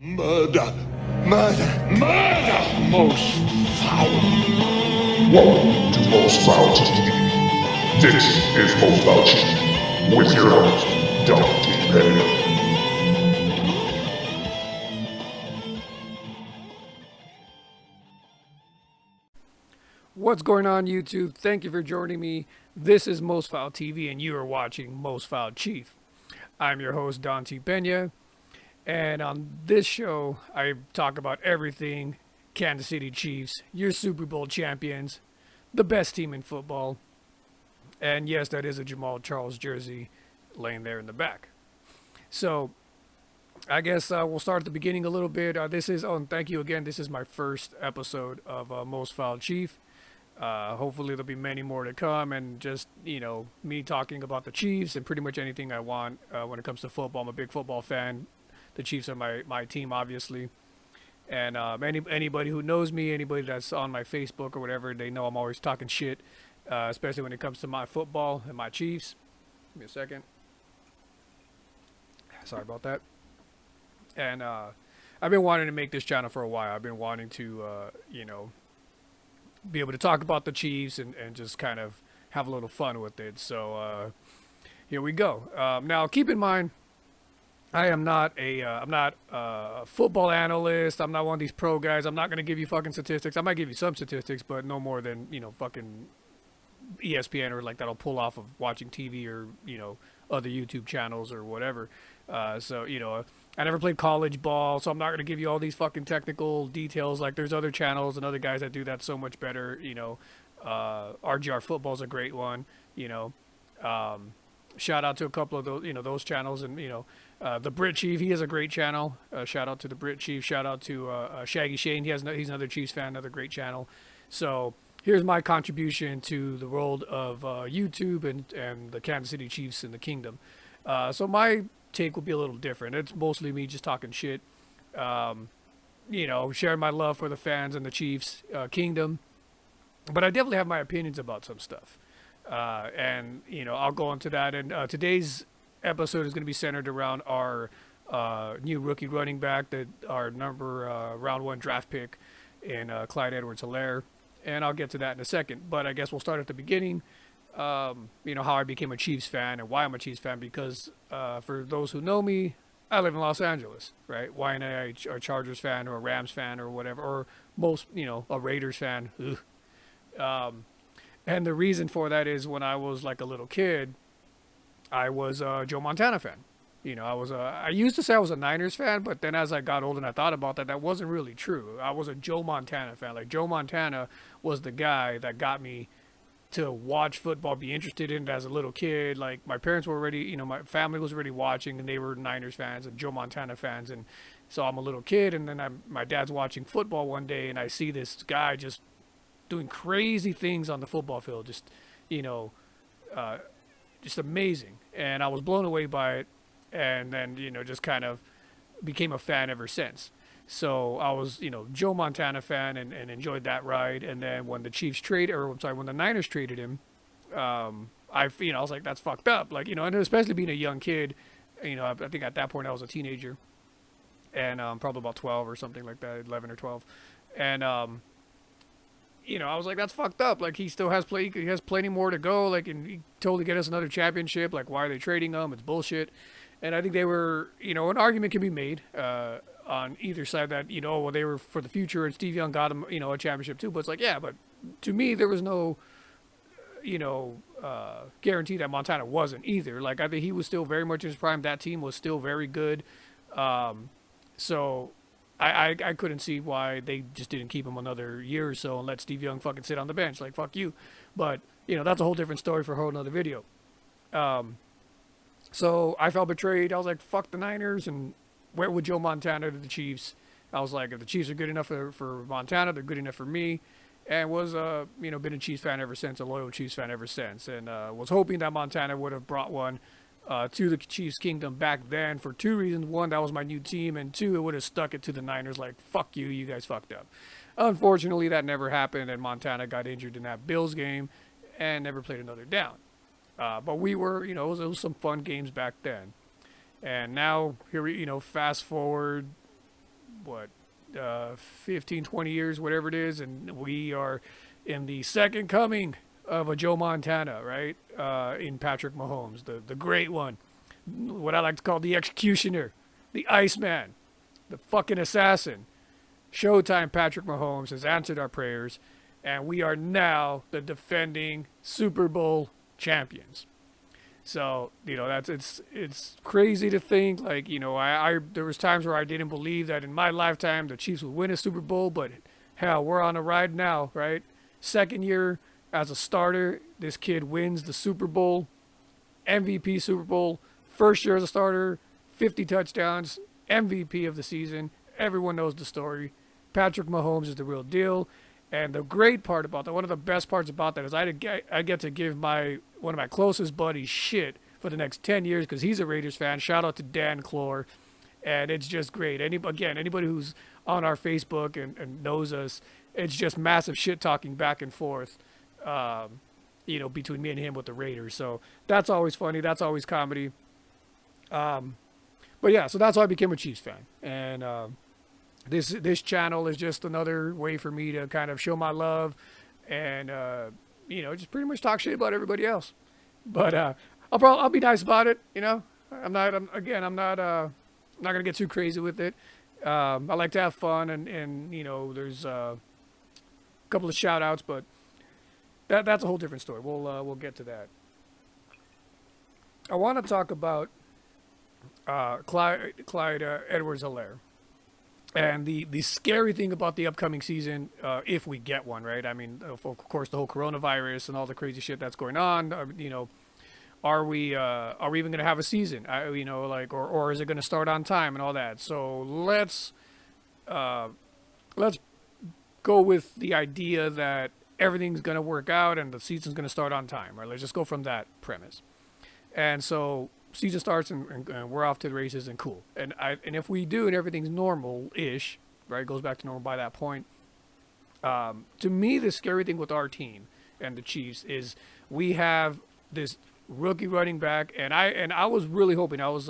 Murder! Murder! Murder! Most foul. Welcome to Most Foul TV. This is Most Foul TV with your host, Dante Pena. What's going on, YouTube? Thank you for joining me. This is Most Foul TV, and you are watching Most Foul Chief. I'm your host, Dante Pena, and on this show, I talk about everything Kansas City Chiefs, your Super Bowl champions, the best team in football, and yes, that is a Jamal Charles jersey laying there in the back. So, I guess we'll start at the beginning a little bit. And thank you again. This is my first episode of Most Foul Chief. Hopefully there'll be many more to come, and just me talking about the Chiefs and pretty much anything I want when it comes to football. I'm a big football fan. The Chiefs are my team, obviously, and anybody who knows me, anybody that's on my Facebook or whatever, they know I'm always talking shit, especially when it comes to my football and my Chiefs. Give me a second. Sorry about that. And I've been wanting to make this channel for a while. I've been wanting to be able to talk about the Chiefs and just kind of have a little fun with it. So here we go. Now, keep in mind, I'm not a football analyst. I'm not one of these pro guys. I'm not going to give you fucking statistics. I might give you some statistics, but no more than, fucking ESPN or like that'll pull off of watching TV or, other YouTube channels or whatever. So, I never played college ball, so I'm not going to give you all these fucking technical details. Like, there's other channels and other guys that do that so much better. RGR Football's a great one. Shout out to a couple of those channels, and the Brit Chief. He has a great channel. Shout out to the Brit Chief. Shout out to Shaggy Shane. He's another Chiefs fan, another great channel. So here's my contribution to the world of YouTube and the Kansas City Chiefs in the Kingdom. So my take will be a little different. It's mostly me just talking shit, sharing my love for the fans and the Chiefs Kingdom. But I definitely have my opinions about some stuff. And I'll go into that. And today's episode is going to be centered around our new rookie running back, our round one draft pick in Clyde Edwards-Helaire. And I'll get to that in a second. But I guess we'll start at the beginning. How I became a Chiefs fan and why I'm a Chiefs fan, because for those who know me, I live in Los Angeles, right? Why am I a Chargers fan or a Rams fan or whatever, or most, a Raiders fan? And the reason for that is when I was like a little kid, I was a Joe Montana fan. I used to say I was a Niners fan, but then as I got older and I thought about that, that wasn't really true. I was a Joe Montana fan. Like, Joe Montana was the guy that got me to watch football, be interested in it as a little kid. Like, my parents were already, my family was already watching, and they were Niners fans and Joe Montana fans. And so I'm a little kid, and then my dad's watching football one day, and I see this guy just doing crazy things on the football field, just amazing. And I was blown away by it, and then, just kind of became a fan ever since. So I was, Joe Montana fan and enjoyed that ride. And then when the when the Niners traded him, I was like, that's fucked up. Like, and especially being a young kid, I think at that point I was a teenager, and probably about 12 or something like that, 11 or 12. And, I was like, that's fucked up. Like, he has plenty more to go. Like, and he totally get us another championship. Like, why are they trading him? It's bullshit. And I think they were, an argument can be made, on either side that, well, they were for the future and Steve Young got him, a championship too. But it's like, yeah, but to me, there was no, guarantee that Montana wasn't either. Like, I think he was still very much in his prime. That team was still very good. So I couldn't see why they just didn't keep him another year or so and let Steve Young fucking sit on the bench. Like, fuck you. But, that's a whole different story for a whole nother video. So I felt betrayed. I was like, fuck the Niners, and where would Joe Montana to the Chiefs? I was like, if the Chiefs are good enough for Montana, they're good enough for me. And was, been a Chiefs fan ever since, a loyal Chiefs fan ever since. And was hoping that Montana would have brought one to the Chiefs Kingdom back then for two reasons. One, that was my new team. And two, it would have stuck it to the Niners like, fuck you, you guys fucked up. Unfortunately, that never happened, and Montana got injured in that Bills game and never played another down. But we were, it was some fun games back then. And now, here we, fast forward 15, 20 years, whatever it is, and we are in the second coming of a Joe Montana, right? In Patrick Mahomes, the great one, what I like to call the executioner, the Iceman, the fucking assassin. Showtime Patrick Mahomes has answered our prayers, and we are now the defending Super Bowl champions. So, it's crazy to think, like, I there was times where I didn't believe that in my lifetime the Chiefs would win a Super Bowl, but hell, we're on a ride now, right? Second year as a starter, this kid wins the Super Bowl, MVP Super Bowl, first year as a starter, 50 touchdowns, MVP of the season. Everyone knows the story. Patrick Mahomes is the real deal. And the great part about that, one of the best parts about that, is I get to give one of my closest buddies shit for the next 10 years because he's a Raiders fan. Shout out to Dan Clore. And it's just great. Anybody who's on our Facebook and knows us, it's just massive shit talking back and forth, between me and him with the Raiders. So that's always funny. That's always comedy. But yeah, so that's how I became a Chiefs fan. And this channel is just another way for me to kind of show my love and, just pretty much talk shit about everybody else. But I'll be nice about it, I'm not going to get too crazy with it. I like to have fun and there's a couple of shout outs, but that's a whole different story. We'll get to that. I want to talk about Clyde Edwards-Helaire. And the scary thing about the upcoming season, if we get one, right? I mean, of course, the whole coronavirus and all the crazy shit that's going on. Are we even going to have a season? Or is it going to start on time and all that? So let's go with the idea that everything's going to work out and the season's going to start on time, right? Let's just go from that premise. And so season starts and we're off to the races and cool. And if we do and everything's normal-ish, right, goes back to normal by that point. To me, the scary thing with our team and the Chiefs is we have this rookie running back, and I was really hoping, I was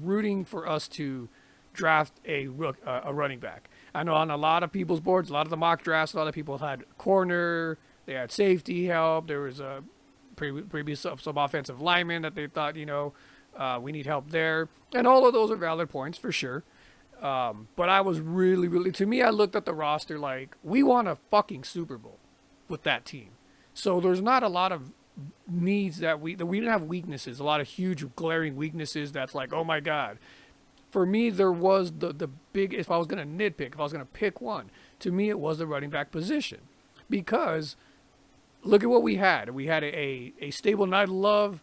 rooting for us to draft a running back. I know on a lot of people's boards, a lot of the mock drafts, a lot of people had corner, they had safety help, there was a previous some offensive linemen that they thought, we need help there. And all of those are valid points for sure. But I was really, to me, I looked at the roster like, we won a fucking Super Bowl with that team. So there's not a lot of needs that we didn't have weaknesses, a lot of huge glaring weaknesses that's like, oh my God. For me, there was the big, if I was going to nitpick, if I was going to pick one, to me, it was the running back position. Because look at what we had. We had a stable Night of Love,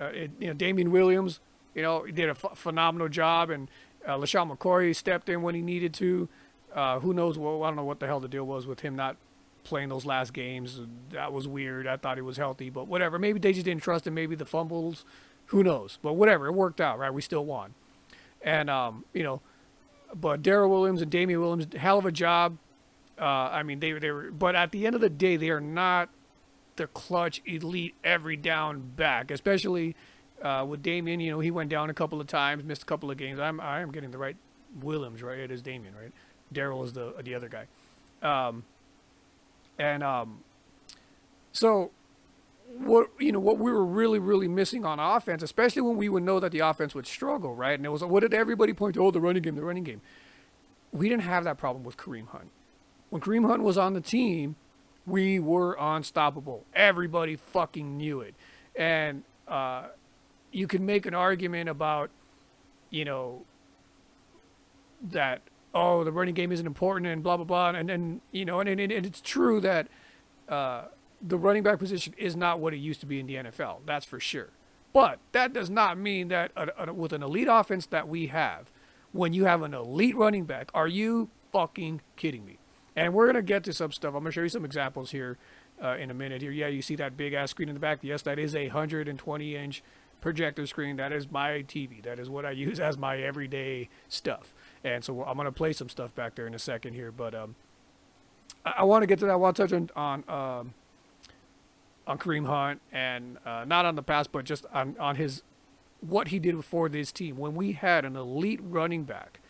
Damian Williams, he did a phenomenal job, and LaShawn McCoy stepped in when he needed to. Who knows? Well, I don't know what the hell the deal was with him not playing those last games. That was weird. I thought he was healthy, but whatever. Maybe they just didn't trust him. Maybe the fumbles. Who knows? But whatever. It worked out, right? We still won. And, but Darrell Williams and Damian Williams, hell of a job. They were, but at the end of the day, they are not the clutch elite every down back, especially with Damian. He went down a couple of times, missed a couple of games. I am getting the right Williams, right? It is Damian, right? Darrell is the other guy. So what we were really missing on offense, especially when we would know that the offense would struggle, right? And it was, what did everybody point to? Oh, the running game. We didn't have that problem with Kareem Hunt. When Kareem Hunt was on the team, we were unstoppable. Everybody fucking knew it. And you can make an argument about, that, oh, the running game isn't important and blah, blah, blah. And it's true that the running back position is not what it used to be in the NFL. That's for sure. But that does not mean that with an elite offense that we have, when you have an elite running back, are you fucking kidding me? And we're going to get to some stuff. I'm going to show you some examples here in a minute here. Yeah, you see that big-ass screen in the back? Yes, that is a 120-inch projector screen. That is my TV. That is what I use as my everyday stuff. And so I'm going to play some stuff back there in a second here. But I want to get to that. I want to touch on Kareem Hunt, and not on the past, but just on his what he did for this team. When we had an elite running back,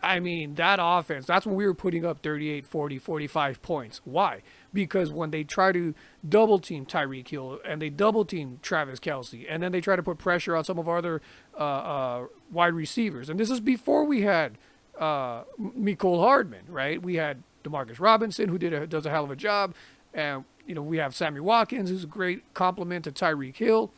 I mean, that offense, that's when we were putting up 38, 40, 45 points. Why? Because when they try to double team Tyreek Hill and they double team Travis Kelce, and then they try to put pressure on some of our other wide receivers. And this is before we had Mecole Hardman, right? We had Demarcus Robinson, who does a hell of a job. And, we have Sammy Watkins, who's a great compliment to Tyreek Hill.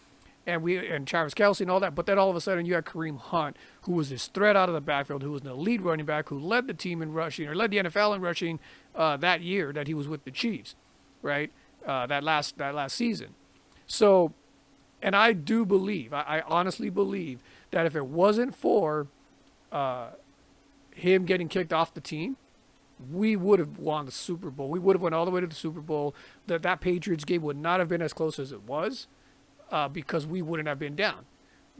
And Travis Kelce and all that, but then all of a sudden you had Kareem Hunt, who was this threat out of the backfield, who was an elite running back, who led the team in rushing, or led the NFL in rushing that year that he was with the Chiefs, right? That last season. So, and I do believe, I honestly believe that if it wasn't for him getting kicked off the team, we would have won the Super Bowl. We would have went all the way to the Super Bowl. That Patriots game would not have been as close as it was. Because we wouldn't have been down.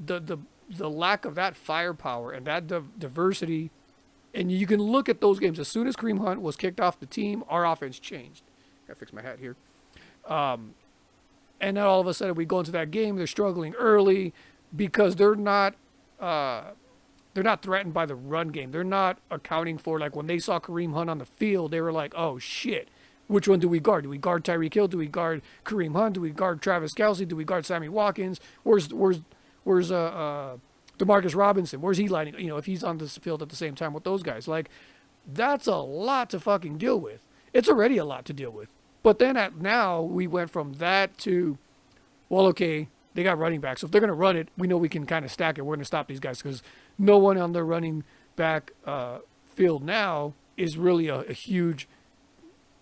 The lack of that firepower and that diversity, and you can look at those games. As soon as Kareem Hunt was kicked off the team, our offense changed. Gotta fix my hat here. And then all of a sudden we go into that game. They're struggling early because they're not threatened by the run game. They're not accounting for, like, when they saw Kareem Hunt on the field, they were like, oh shit. Which one do we guard? Do we guard Tyreek Hill? Do we guard Kareem Hunt? Do we guard Travis Kelce? Do we guard Sammy Watkins? Where's Demarcus Robinson? Where's he lining? If he's on this field at the same time with those guys, like, that's a lot to fucking deal with. It's already a lot to deal with. But then now we went from that to, well, okay, they got running backs. So if they're gonna run it, we know we can kind of stack it. We're gonna stop these guys because no one on the running back field now is really a huge,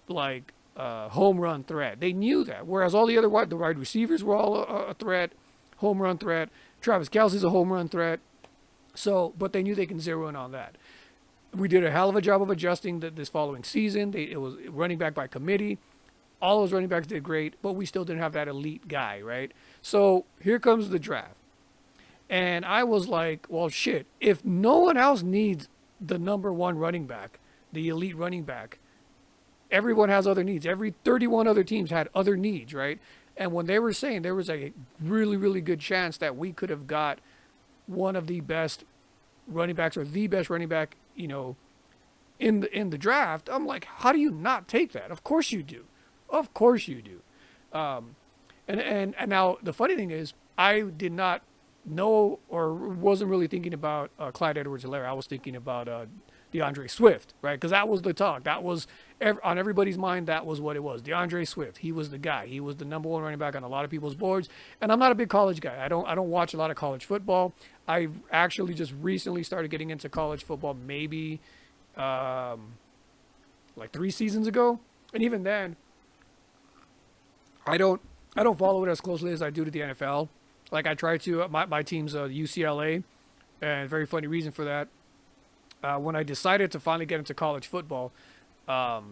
like, home run threat. They knew that. Whereas all the wide receivers were all a threat, home run threat. Travis Kelce's a home run threat. So, but they knew they can zero in on that. We did a hell of a job of adjusting this following season. It was running back by committee. All those running backs did great, but we still didn't have that elite guy, right? So here comes the draft. And I was like, well, shit, if no one else needs the number one running back, the elite running back, everyone has other needs. Every 31 other teams had other needs, right? And when they were saying there was a really, really good chance that we could have got one of the best running backs or the best running back, in the draft, I'm like, how do you not take that? Of course you do. Of course you do. And now the funny thing is, I did not know or wasn't really thinking about Clyde Edwards-Helaire. I was thinking about DeAndre Swift, right? Because that was the talk. That was on everybody's mind. That was what it was. DeAndre Swift. He was the guy. He was the number one running back on a lot of people's boards. And I'm not a big college guy. I don't watch a lot of college football. I actually just recently started getting into college football, maybe like 3 seasons ago. And even then, I don't follow it as closely as I do to the NFL. Like, I try to. My team's UCLA, and very funny reason for that. When I decided to finally get into college football, I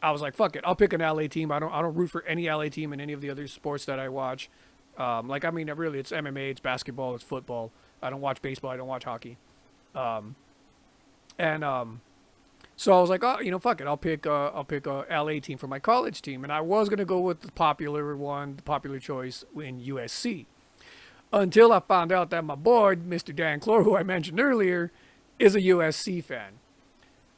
was like, fuck it, I'll pick an LA team. I don't root for any LA team in any of the other sports that I watch. Really, it's MMA, it's basketball, it's football. I don't watch baseball, I don't watch hockey. So I was like, oh, fuck it, I'll pick a LA team for my college team. And I was gonna go with the popular choice in USC. Until I found out that my boy, Mr. Dan Clore, who I mentioned earlier, is a USC fan.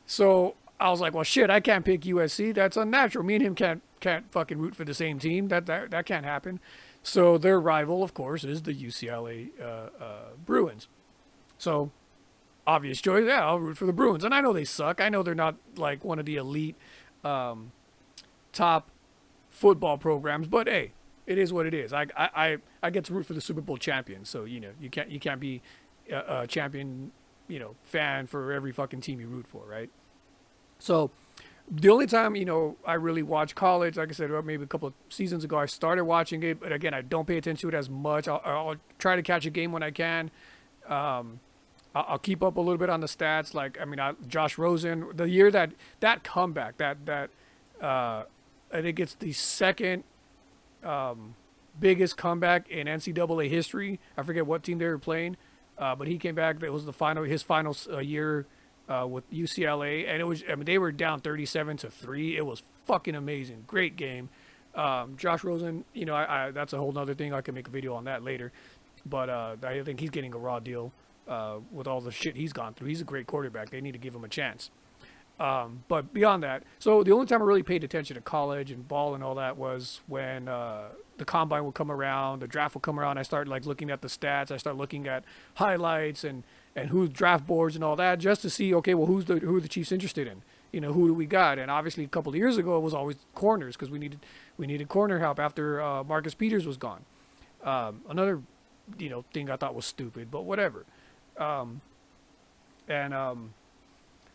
So I was like, well, shit, I can't pick USC. That's unnatural. Me and him can't fucking root for the same team. That can't happen. So their rival, of course, is the UCLA Bruins. So obvious choice, yeah, I'll root for the Bruins. And I know they suck. I know they're not like one of the elite top football programs, but hey, it is what it is. I get to root for the Super Bowl champion. So you can't be a champion fan for every fucking team you root for, right? So the only time, I really watch college, like I said, maybe a couple of seasons ago, I started watching it, but again, I don't pay attention to it as much. I'll try to catch a game when I can. I'll keep up a little bit on the stats. Josh Rosen, the year that comeback, I think it's the second biggest comeback in NCAA history. I forget what team they were playing. But he came back. It was his final year with UCLA, and they were down 37-3. It was fucking amazing, great game. Josh Rosen, that's a whole nother thing. I can make a video on that later, but I think he's getting a raw deal. with all the shit he's gone through. He's a great quarterback. They need to give him a chance. But beyond that, so the only time I really paid attention to college and ball and all that was when the combine would come around, the draft would come around. I started like looking at the stats. I started looking at highlights and who's draft boards and all that, just to see, okay, well, who are the Chiefs interested in? You know, who do we got? And obviously, a couple of years ago, it was always corners because we needed corner help after Marcus Peters was gone. Another, thing I thought was stupid, but whatever.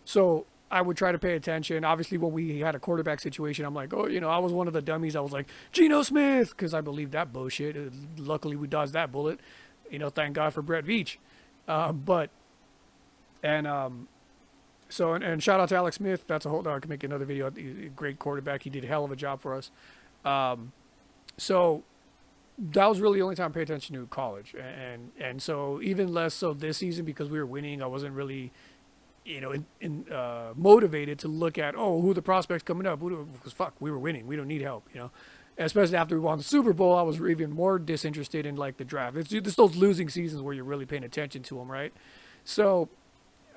So I would try to pay attention. Obviously, when we had a quarterback situation, I'm like, oh, I was one of the dummies. I was like, Geno Smith, because I believed that bullshit. Luckily, we dodged that bullet. Thank God for Brett Veach. And shout out to Alex Smith. That's a whole. I can make another video. He's a great quarterback. He did a hell of a job for us. So that was really the only time I paid attention to college, and so even less so this season because we were winning. I wasn't really, motivated to look at who the prospects coming up. Because fuck, we were winning. We don't need help. Especially after we won the Super Bowl, I was even more disinterested in like the draft. It's those losing seasons where you're really paying attention to them, right? So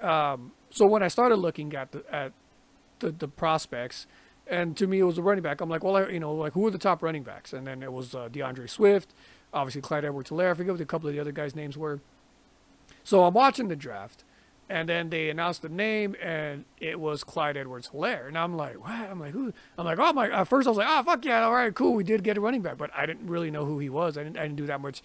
when I started looking at the prospects, and to me it was a running back, I'm like, well, who are the top running backs? And then it was DeAndre Swift, obviously Clyde Edwards-Helaire. I forget what a couple of the other guys' names were. So I'm watching the draft, and then they announced the name, and it was Clyde Edwards-Helaire. And I'm like, what? I'm like, who? I'm like, oh my! At first I was like, oh fuck yeah, all right, cool, we did get a running back, but I didn't really know who he was. I didn't do that much,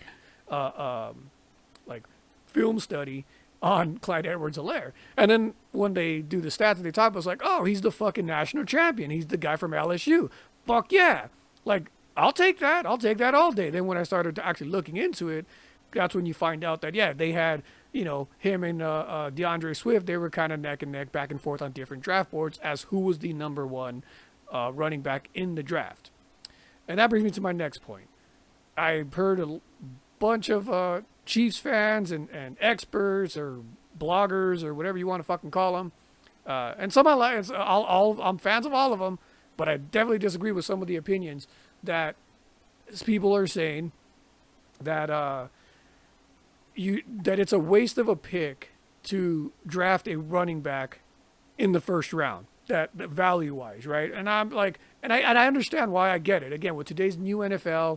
like film study on Clyde Edwards-Helaire. And then when they do the stats and they talk, I was like, oh, he's the fucking national champion. He's the guy from LSU. Fuck yeah. Like, I'll take that. I'll take that all day. Then when I started actually looking into it, that's when you find out that, yeah, they had, him and DeAndre Swift, they were kind of neck and neck, back and forth on different draft boards as who was the number one running back in the draft. And that brings me to my next point. I've heard a bunch of Chiefs fans and experts or bloggers or whatever you want to fucking call them. And some I like, I'm fans of all of them, but I definitely disagree with some of the opinions that people are saying that that it's a waste of a pick to draft a running back in the first round, that value wise, right? And I'm like, and I understand why. I get it. Again, with today's new NFL,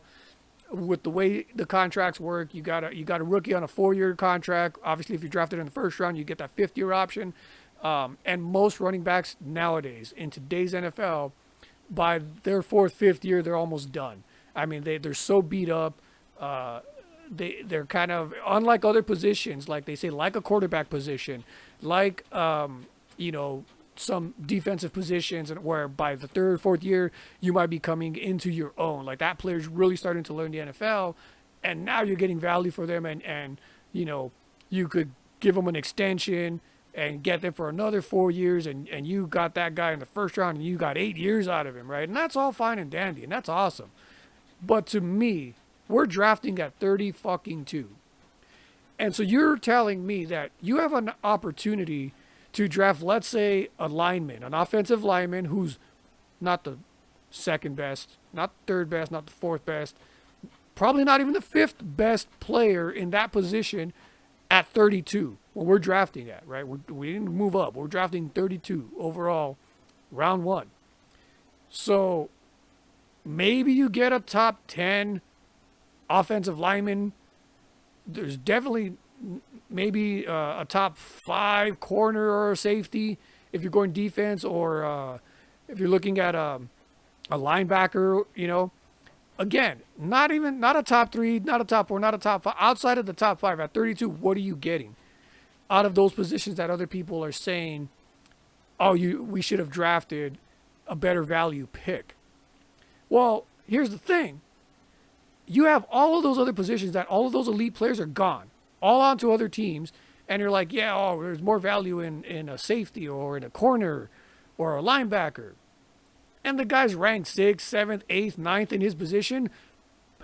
with the way the contracts work, you got a rookie on a 4-year contract. Obviously, if you drafted in the first round, you get that 5th-year option. And most running backs nowadays in today's NFL, by their 4th, 5th year, they're almost done. I mean, they're so beat up. They're kind of unlike other positions, like they say, like a quarterback position, like some defensive positions, and where by the 3rd, 4th year you might be coming into your own. Like that player's really starting to learn the NFL, and now you're getting value for them, and you could give them an extension and get them for another 4 years, and you got that guy in the first round and you got 8 years out of him, right? And that's all fine and dandy, and that's awesome. But to me, we're drafting at 32. And so you're telling me that you have an opportunity to draft, let's say, a lineman, an offensive lineman who's not the 2nd best, not the 3rd best, not the 4th best, probably not even the 5th best player in that position at 32 when we're drafting at, right? We didn't move up. We're drafting 32 overall, round 1. So maybe you get a top 10 offensive lineman. There's definitely maybe a top 5 corner or safety if you're going defense, or if you're looking at a linebacker, Again, not a top 3, not a top 4, not a top 5. Outside of the top 5 at 32, what are you getting out of those positions that other people are saying, oh, we should have drafted a better value pick? Well, here's the thing. You have all of those other positions that all of those elite players are gone, all onto other teams, and you're like, yeah, there's more value in a safety or in a corner or a linebacker. And the guy's ranked 6th, 7th, 8th, 9th in his position.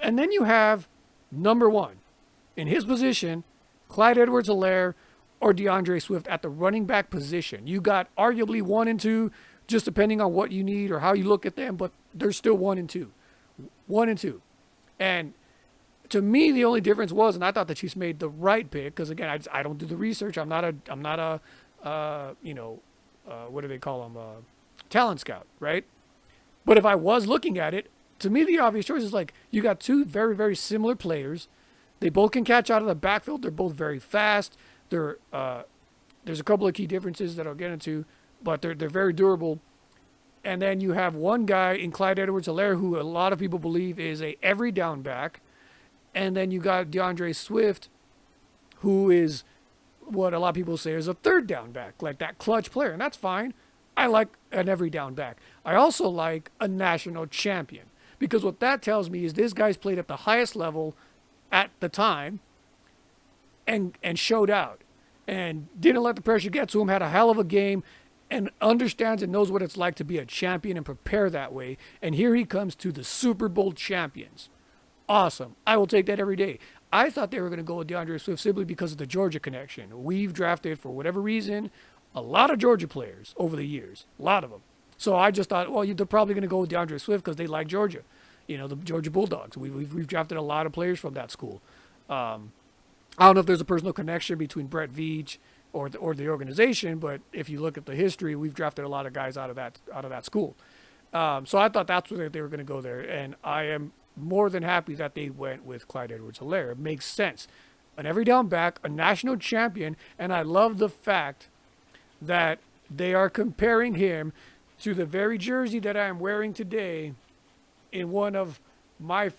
And then you have number 1 in his position, Clyde Edwards-Helaire or DeAndre Swift at the running back position. You got arguably 1 and 2, just depending on what you need or how you look at them, but they're still 1 and 2. 1 and 2. And to me, the only difference was, and I thought the Chiefs made the right pick because again, I don't do the research. I'm not a what do they call them, talent scout, right? But if I was looking at it, to me, the obvious choice is like you got two very very similar players. They both can catch out of the backfield. They're both very fast. There's a couple of key differences that I'll get into, but they're very durable. And then you have one guy in Clyde Edwards-Helaire who a lot of people believe is a every down back. And then you got DeAndre Swift, who is what a lot of people say is a third down back, like that clutch player. And that's fine. I like an every down back. I also like a national champion because what that tells me is this guy's played at the highest level at the time and showed out and didn't let the pressure get to him, had a hell of a game, and understands and knows what it's like to be a champion and prepare that way. And here he comes to the Super Bowl champions. Awesome. I will take that every day. I thought they were going to go with DeAndre Swift simply because of the Georgia connection. We've drafted, for whatever reason, a lot of Georgia players over the years. A lot of them. So I just thought, well, they're probably going to go with DeAndre Swift because they like Georgia. You know, the Georgia Bulldogs. We've drafted a lot of players from that school. I don't know if there's a personal connection between Brett Veach or the organization, but if you look at the history, we've drafted a lot of guys out of that school. So I thought that's where they were going to go there, and I am more than happy that they went with Clyde Edwards-Helaire. It makes sense. An every down back, a national champion, and I love the fact that they are comparing him to the very jersey that I am wearing today in one of my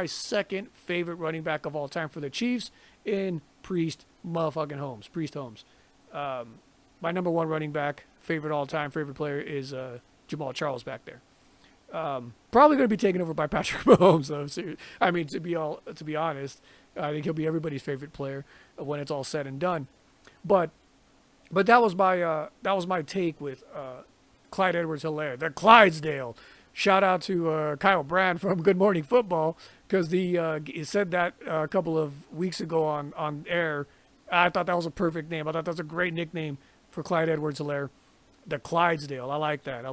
second favorite running back of all time for the Chiefs in Priest motherfucking Holmes. Priest Holmes. My number one running back, favorite player is Jamal Charles back there. Probably going to be taken over by Patrick Mahomes, though. I mean, to be honest, I think he'll be everybody's favorite player when it's all said and done. But that was my take with Clyde Edwards-Helaire, the Clydesdale. Shout out to Kyle Brand from Good Morning Football because he said that a couple of weeks ago on air. I thought that was a perfect name. I thought that was a great nickname for Clyde Edwards-Helaire, the Clydesdale. I like that.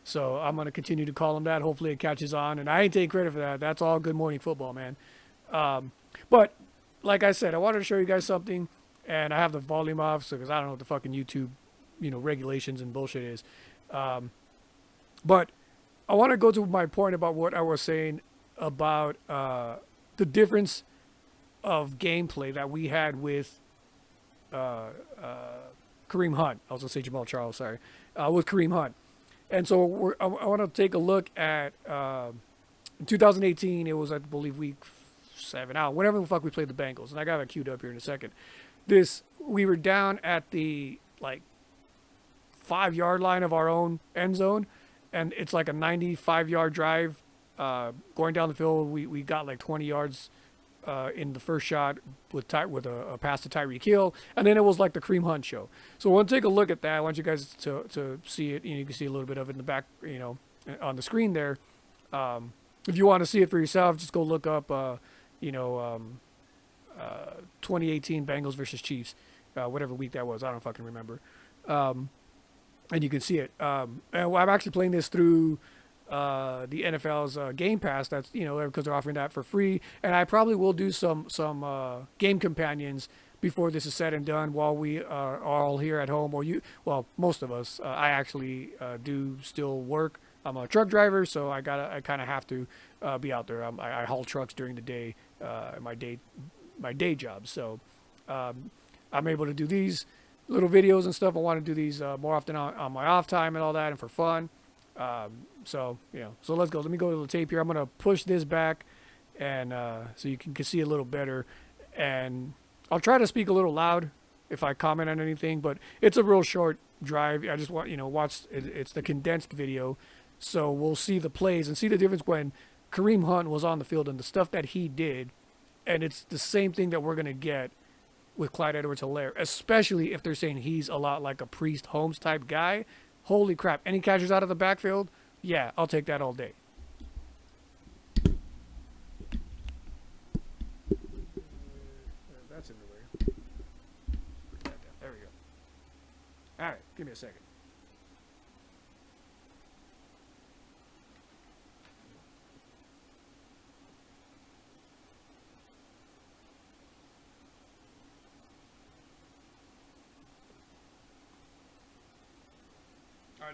So I'm going to continue to call him that. Hopefully it catches on. And I ain't taking credit for that. That's all Good Morning Football, man. But like I said, I wanted to show you guys something. And I have the volume off because I don't know what the fucking YouTube, regulations and bullshit is. But I want to go to my point about what I was saying about the difference of gameplay that we had with Kareem Hunt. I was going to say Jamal Charles, sorry. With Kareem Hunt. And so I want to take a look at 2018. It was, I believe, week 7 out. Whenever the fuck we played the Bengals. And I got it queued up here in a second. We were down at the 5-yard line of our own end zone. And it's like a 95-yard drive going down the field. We got like 20 yards in the first shot with a pass to Tyreek Hill, and then it was like the Kareem Hunt show. So I want to take a look at that. I want you guys to see it. You can see a little bit of it in the back, on the screen there. If you want to see it for yourself, just go look up, 2018 Bengals versus Chiefs, whatever week that was. I don't fucking remember. And you can see it. And I'm actually playing this through the NFL's Game Pass. That's because they're offering that for free. And I probably will do some game companions before this is said and done while we are all here at home. Most of us. I actually do still work. I'm a truck driver, so I kind of have to be out there. I haul trucks during the day, my day job. So I'm able to do these little videos and stuff. I want to do these more often on my off time and all that, and for fun. So let's go. Let me go to the tape here. I'm gonna push this back, and so you can see a little better. And I'll try to speak a little loud if I comment on anything, but it's a real short drive. I just want watch. It's the condensed video, so we'll see the plays and see the difference when Kareem Hunt was on the field and the stuff that he did, and it's the same thing that we're gonna get with Clyde Edwards-Helaire, especially if they're saying he's a lot like a Priest Holmes type guy. Holy crap. Any catches out of the backfield? Yeah, I'll take that all day. That's in the way. Put that down. There we go. All right, give me a second.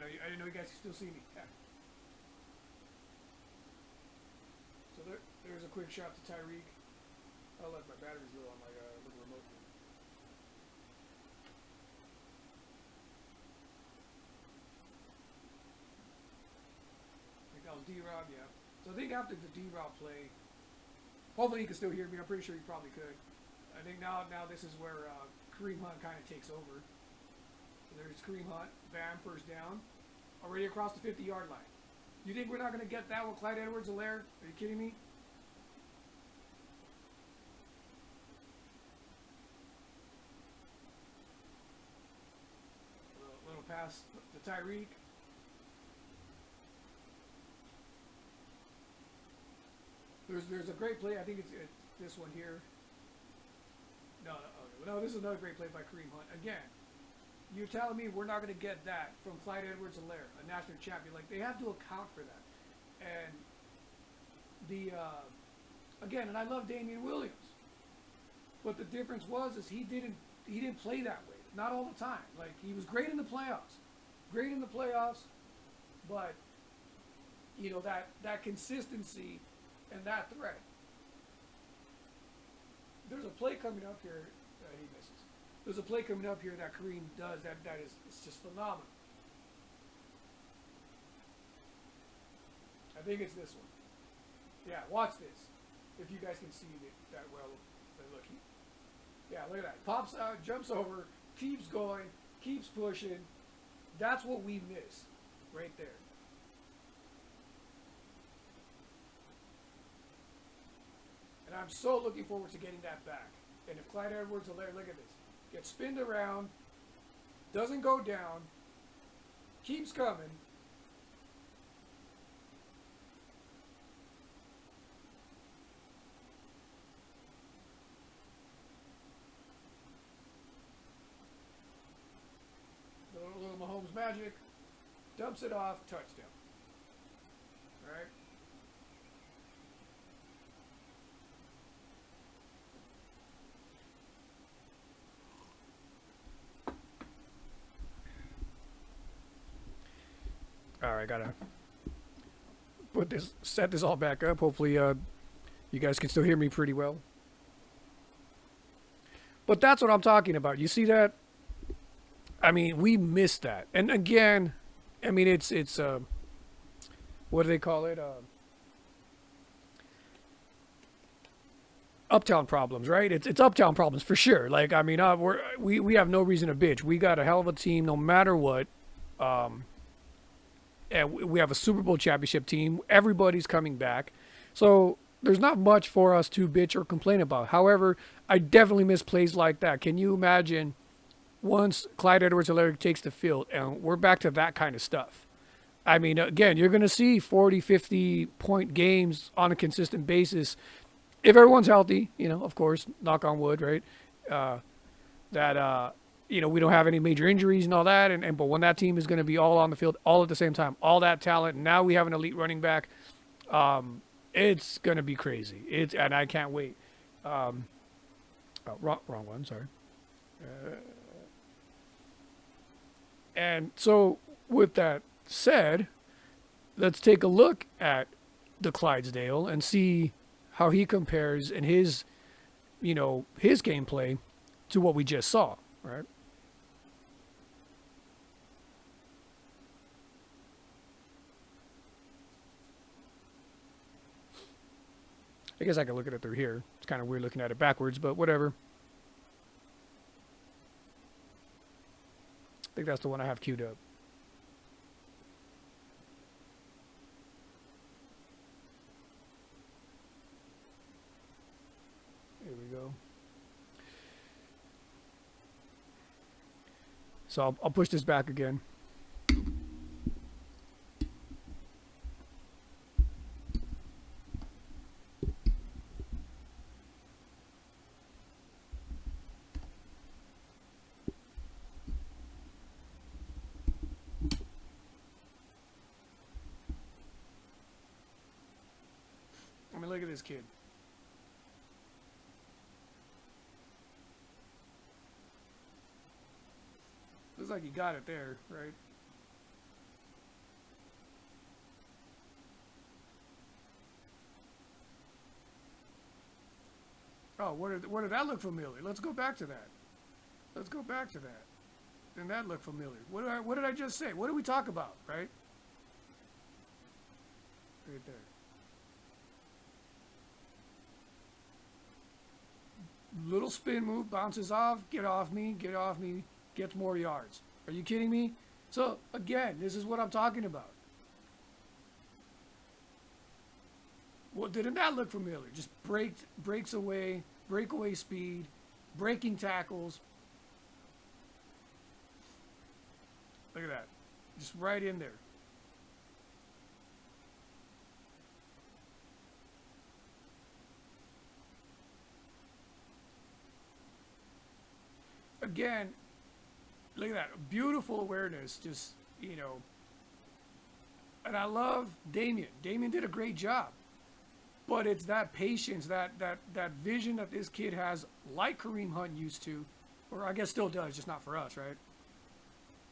I didn't know you guys could still see me. Yeah. So there's a quick shot to Tyreek. Oh look, my battery's low on my little remote here. I think that was D-Rob, yeah. So I think after the D-Rob play, hopefully you can still hear me. I'm pretty sure you probably could. I think now this is where Kareem Hunt kind of takes over. So there's Kareem Hunt, bam, first down, already across the 50-yard line. You think we're not going to get that with Clyde Edwards-Helaire? Are you kidding me? Little pass to Tyreek. There's a great play. I think it's this one here. No, this is another great play by Kareem Hunt. Again, you're telling me we're not going to get that from Clyde Edwards-Helaire, a national champion. Like, they have to account for that. And again, and I love Damian Williams, but the difference is he didn't play that way. Not all the time. Like, he was great in the playoffs, but you know, that consistency and that threat. There's a play coming up here. He misses. There's a play coming up here that Kareem does that is, it's just phenomenal. I think it's this one. Yeah, watch this. If you guys can see it that well. Look, yeah, look at that. Pops out, jumps over, keeps going, keeps pushing. That's what we miss right there. And I'm so looking forward to getting that back. And if Clyde Edwards-Helaire, look at this, gets spinned around, doesn't go down, keeps coming. Little Mahomes magic, dumps it off, touchdown. All right. All right, gotta set this all back up. Hopefully, you guys can still hear me pretty well. But that's what I'm talking about. You see that? I mean, we missed that. And again, I mean, it's what do they call it? Uptown problems, right? It's uptown problems for sure. Like, I mean, we have no reason to bitch. We got a hell of a team, no matter what. And we have a Super Bowl championship team. Everybody's coming back. So there's not much for us to bitch or complain about. However, I definitely miss plays like that. Can you imagine once Clyde Edwards-Helaire takes the field and we're back to that kind of stuff? I mean, again, you're going to see 40, 50-point games on a consistent basis. If everyone's healthy, you know, of course, knock on wood, right? You know, we don't have any major injuries and all that. But when that team is going to be all on the field, all at the same time, all that talent, and now we have an elite running back, it's going to be crazy. And I can't wait. Wrong one, sorry. And so, with that said, let's take a look at the Clydesdale and see how he compares in his, you know, his gameplay to what we just saw, right? I guess I can look at it through here. It's kind of weird looking at it backwards, but whatever. I think that's the one I have queued up. Here we go. So I'll push this back again. I mean, look at this kid. Looks like he got it there, right? Oh, where did that look familiar? Let's go back to that. Let's go back to that. Didn't that look familiar? What did I just say? What did we talk about, right? Right there. Little spin move, bounces off, get off me, gets more yards. Are you kidding me? So, again, this is what I'm talking about. Well, didn't that look familiar? Just breaks away, breakaway speed, breaking tackles. Look at that. Just right in there. Again, look at that. Beautiful awareness. Just, and I love Damien. Damien did a great job. But it's that patience, that vision that this kid has, like Kareem Hunt used to, or I guess still does, just not for us, right?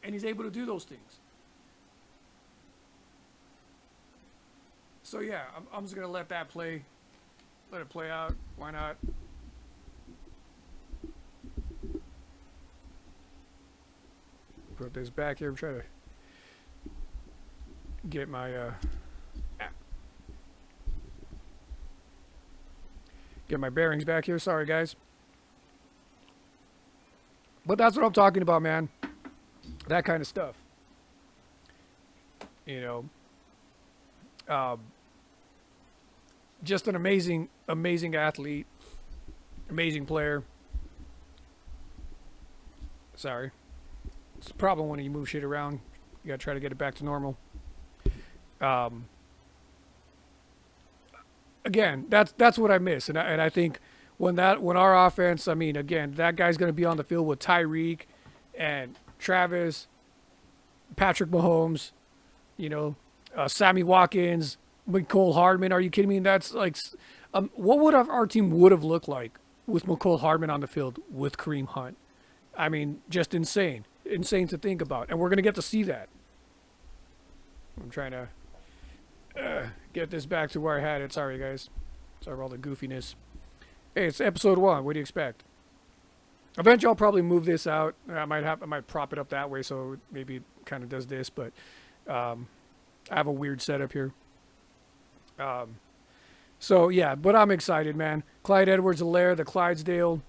And he's able to do those things. So yeah, I'm just gonna let that play. Let it play out. Why not? Put this back here. Try to get my get my bearings back here. Sorry, guys. But that's what I'm talking about, man. That kind of stuff. Just an amazing athlete, amazing player. Sorry. It's a problem when you move shit around. You gotta try to get it back to normal. Again, that's what I miss, and I think when our offense, I mean, again, that guy's gonna be on the field with Tyreek and Travis, Patrick Mahomes, Sammy Watkins, McCole Hardman. Are you kidding me? That's like, what would our team would have looked like with McCole Hardman on the field with Kareem Hunt? I mean, just insane to think about, and we're gonna get to see that. I'm trying to get this back to where I had it. Sorry, guys. Sorry for all the goofiness. Hey, it's episode 1. What do you expect? Eventually, I'll probably move this out. I might prop it up that way, so maybe it kind of does this. But I have a weird setup here. So yeah, but I'm excited, man. Clyde Edwards-Helaire, the Clydesdale.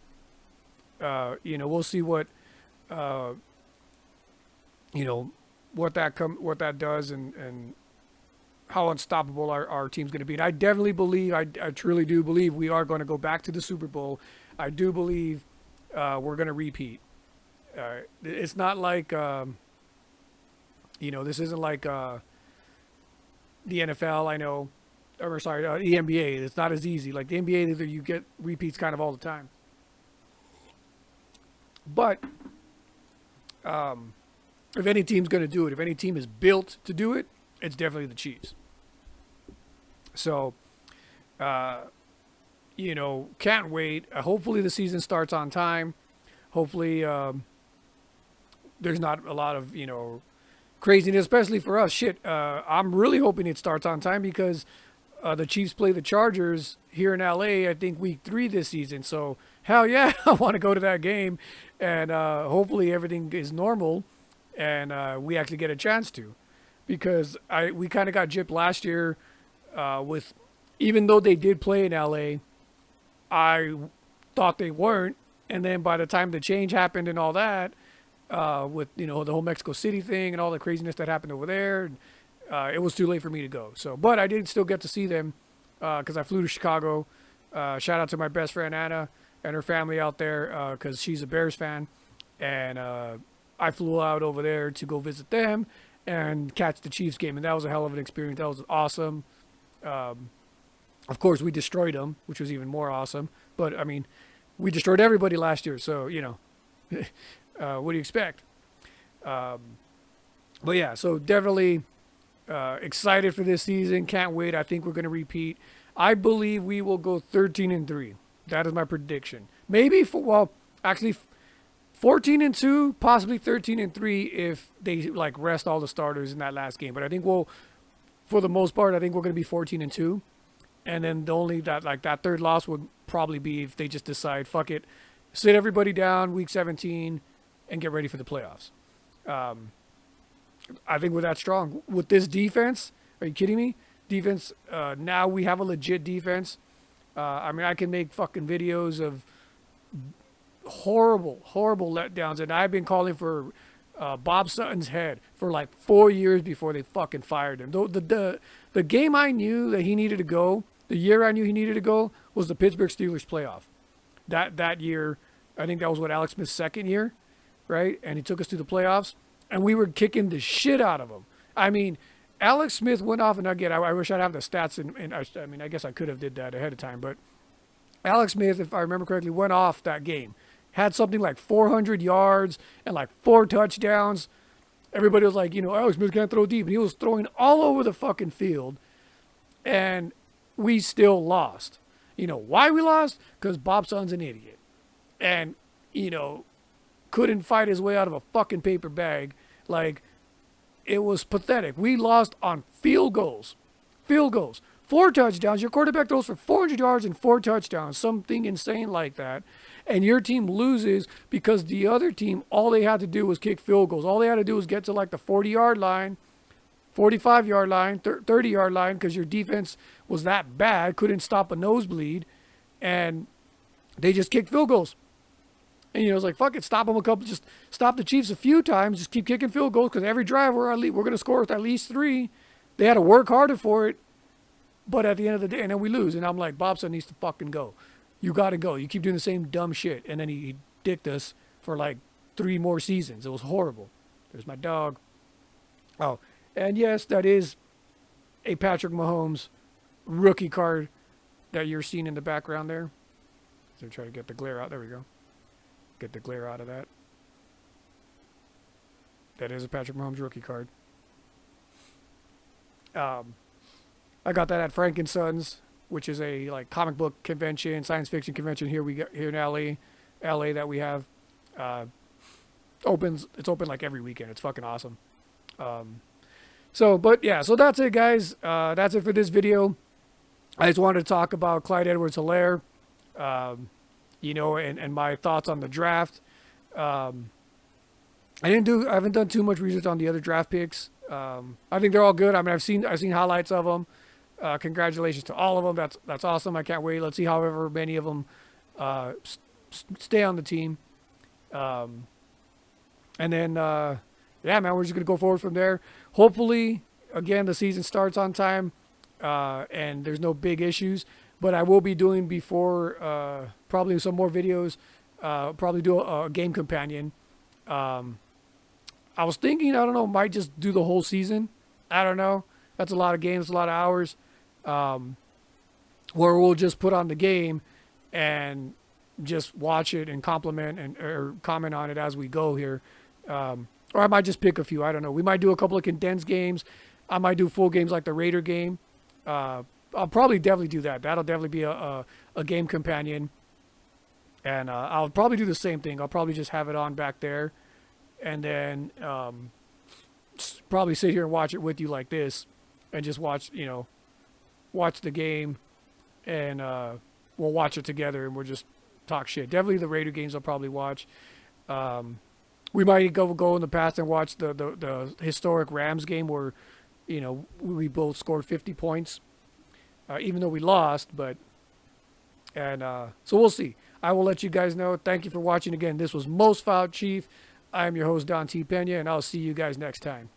We'll see what what that does and how unstoppable our team's going to be. And I definitely believe, I truly do believe we are going to go back to the Super Bowl. I do believe we're going to repeat. It's not like, this isn't like the NFL, I know, or sorry, the NBA. It's not as easy. Like the NBA, you get repeats kind of all the time. But if any team's going to do it, if any team is built to do it, it's definitely the Chiefs. So, can't wait. Hopefully the season starts on time. Hopefully there's not a lot of, craziness, especially for us. I'm really hoping it starts on time because the Chiefs play the Chargers here in LA, I think week 3 this season. So, hell yeah, I want to go to that game. And hopefully everything is normal and we actually get a chance to. Because we kind of got gypped last year with, even though they did play in LA, I thought they weren't. And then by the time the change happened and all that, with, the whole Mexico City thing and all the craziness that happened over there, it was too late for me to go. So, but I did still get to see them because I flew to Chicago. Shout out to my best friend Anna and her family out there because she's a Bears fan. And I flew out over there to go visit them and catch the Chiefs game, and that was a hell of an experience. That was awesome. Of course, we destroyed them, which was even more awesome. But, I mean, we destroyed everybody last year, so, what do you expect? But, yeah, so definitely excited for this season. Can't wait. I think we're going to repeat. I believe we will go 13-3. That is my prediction. Maybe, 14-2, possibly 13-3 if they rest all the starters in that last game. But I think for the most part, I think we're going to be 14-2, And then the only that third loss would probably be if they just decide, fuck it, sit everybody down week 17 and get ready for the playoffs. I think we're that strong. With this defense, are you kidding me? Defense, now we have a legit defense. I mean, I can make fucking videos of horrible letdowns, and I've been calling for Bob Sutton's head for like 4 years before they fucking fired him. The game I knew that he needed to go, the year I knew he needed to go, was the Pittsburgh Steelers playoff. That year, I think that was Alex Smith's second year, right? And he took us to the playoffs, and we were kicking the shit out of him. I mean, Alex Smith went off, and again, I wish I'd have the stats, and I mean, I guess I could have did that ahead of time, but Alex Smith, if I remember correctly, went off that game. Had something like 400 yards and like 4 touchdowns. Everybody was like, Alex Smith can't throw deep. And he was throwing all over the fucking field. And we still lost. You know why we lost? Because Bob Sutton's an idiot. And, couldn't fight his way out of a fucking paper bag. Like, it was pathetic. We lost on field goals. Field goals. 4 touchdowns. Your quarterback throws for 400 yards and 4 touchdowns. Something insane like that. And your team loses because the other team, all they had to do was kick field goals. All they had to do was get to like the 40-yard line, 45-yard line, 30-yard line, because your defense was that bad, couldn't stop a nosebleed, and they just kicked field goals. And it's like, fuck it, stop them a couple, just stop the Chiefs a few times, just keep kicking field goals, because every drive we're going to score with at least 3. They had to work harder for it, but at the end of the day, and then we lose. And I'm like, Bob Sutton needs to fucking go. You got to go. You keep doing the same dumb shit. And then he dicked us for like 3 more seasons. It was horrible. There's my dog. Oh, and yes, that is a Patrick Mahomes rookie card that you're seeing in the background there. So try to get the glare out. There we go. Get the glare out of that. That is a Patrick Mahomes rookie card. I got that at Frankensons, which is a like comic book convention, science fiction convention here in LA that we have. It's open like every weekend. It's fucking awesome. So that's it, guys. That's it for this video. I just wanted to talk about Clyde Edwards-Helaire, and my thoughts on the draft. I haven't done too much research on the other draft picks. I think they're all good. I mean, I've seen highlights of them. Congratulations to all of them. That's awesome. I can't wait. Let's see however many of them stay on the team. And then, man, we're just going to go forward from there. Hopefully, again, the season starts on time and there's no big issues. But I will be doing before probably some more videos, probably do a game companion. I was thinking, I don't know, might just do the whole season. I don't know. That's a lot of games, a lot of hours. Where we'll just put on the game and just watch it and compliment or comment on it as we go here. Or I might just pick a few. I don't know. We might do a couple of condensed games. I might do full games like the Raider game. I'll probably definitely do that. That'll definitely be a game companion. And I'll probably do the same thing. I'll probably just have it on back there. And then probably sit here and watch it with you like this. And just watch the game. And we'll watch it together and we'll just talk shit. Definitely the Raider games I'll probably watch. We might go in the past and watch the historic Rams game where, we both scored 50 points. Even though we lost, so we'll see. I will let you guys know. Thank you for watching again. This was Most Foul Chief. I am your host, Don T. Pena, and I'll see you guys next time.